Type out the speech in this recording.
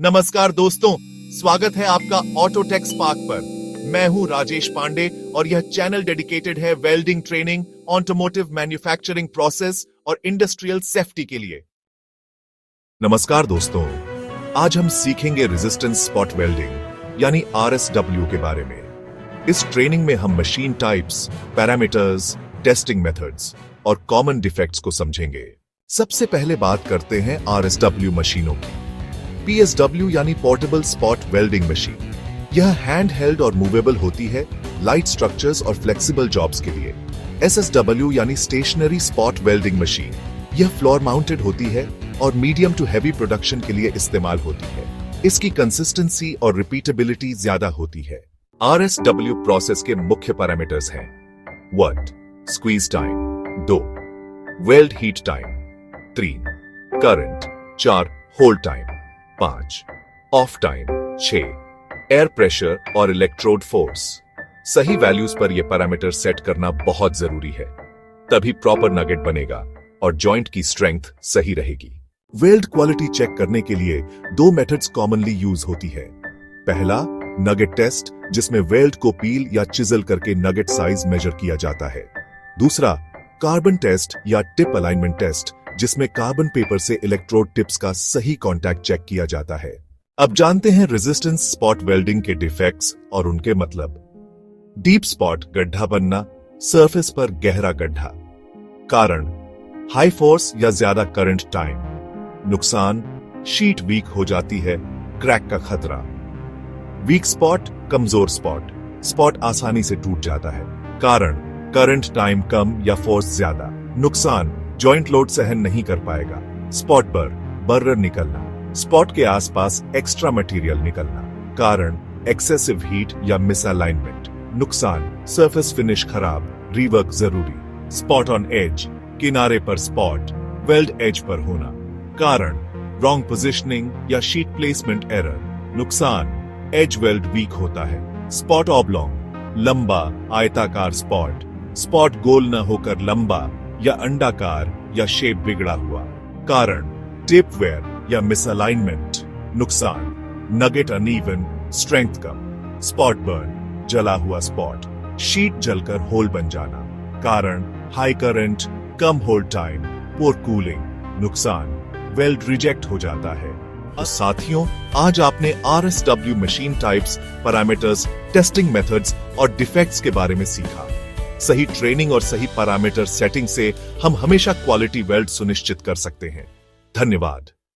नमस्कार दोस्तों, स्वागत है आपका ऑटोटेक स्पार्क पर। मैं हूं राजेश पांडे और यह चैनल डेडिकेटेड है welding training, automotive manufacturing process और इंडस्ट्रियल सेफ्टी के लिए। नमस्कार दोस्तों, आज हम सीखेंगे रेजिस्टेंस स्पॉट वेल्डिंग यानी RSW के बारे में। इस ट्रेनिंग में हम machine types, parameters, testing methods और कॉमन डिफेक्ट्स को समझेंगे। सबसे पहले बात करते हैं RSW मशीनों की। PSW यानी पोर्टेबल स्पॉट वेल्डिंग मशीन। यह हैंड हेल्ड और मूवेबल होती है लाइट स्ट्रक्चर्स और फ्लेक्सिबल जॉब्स के लिए। SSW यानी स्टेशनरी स्पॉट वेल्डिंग मशीन। यह फ्लोर माउंटेड होती है और मीडियम टू हैवी प्रोडक्शन के लिए इस्तेमाल होती है। इसकी कंसिस्टेंसी और रिपीटेबिलिटी ज्यादा होती है। RSW प्रोसेस के मुख्य पैरामीटर्स हैं 1. Squeeze time 2. Weld heat time 3. Current 4. Hold time 5. Of time 6. Air pressure और इलेक्ट्रोड फोर्स। सही वैल्यूज पर यह पैरामीटर सेट करना बहुत जरूरी है, तभी प्रॉपर नगेट बनेगा और जॉइंट की स्ट्रेंथ सही रहेगी। वेल्ड क्वालिटी चेक करने के लिए दो मेथड्स कॉमनली यूज होती है। पहला नगेट टेस्ट, जिसमें वेल्ड को पील या चिजल करके नगेट साइज मेजर किया जाता है। दूसरा कार्बन टेस्ट या टिप अलाइनमेंट टेस्ट, जिसमें कार्बन पेपर से इलेक्ट्रोड टिप्स का सही कांटेक्ट चेक किया जाता है। अब जानते हैं रेजिस्टेंस स्पॉट वेल्डिंग के डिफेक्ट्स और उनके मतलब। डीप स्पॉट गड्ढा बनना, सरफेस पर गहरा गड्ढा। कारण हाई फोर्स या ज्यादा करंट टाइम। नुकसान शीट वीक हो जाती है, क्रैक का खतरा। वीक स्पॉट कमजोर स्पॉट, स्पॉट आसानी से टूट जाता है। कारण करंट टाइम कम या फोर्स ज्यादा। नुकसान जॉइंट लोड सहन नहीं कर पाएगा। स्पॉट बर्रर निकलना, स्पॉट के आसपास एक्स्ट्रा मटेरियल निकलना। कारण एक्सेसिव हीट या मिसअलाइनमेंट। नुकसान सरफेस फिनिश खराब, रीवर्क जरूरी। स्पॉट ऑन एज, किनारे पर स्पॉट वेल्ड एज पर होना। कारण रॉन्ग पोजिशनिंग या शीट प्लेसमेंट एरर। नुकसान एज वेल्ड वीक होता है। स्पॉट ऑब्लॉन्ग, लंबा आयताकार स्पॉट, स्पॉट गोल न होकर लंबा या अंडाकार या शेप बिगड़ा हुआ। कारण टिप वेयर या मिसअलाइनमेंट। नुकसान नगेट अनइवन, स्ट्रेंथ कम। स्पॉट बर्न जला हुआ स्पॉट, शीट जलकर होल बन जाना। कारण हाई करंट, कम होल्ड टाइम, पुअर कूलिंग। नुकसान वेल्ड रिजेक्ट हो जाता है। साथियों, आज आपने RSW machine types, parameters, testing methods और डिफेक्ट्स के बारे में सीखा। सही ट्रेनिंग और सही पैरामीटर सेटिंग से हम हमेशा क्वालिटी वेल्ड सुनिश्चित कर सकते हैं। धन्यवाद।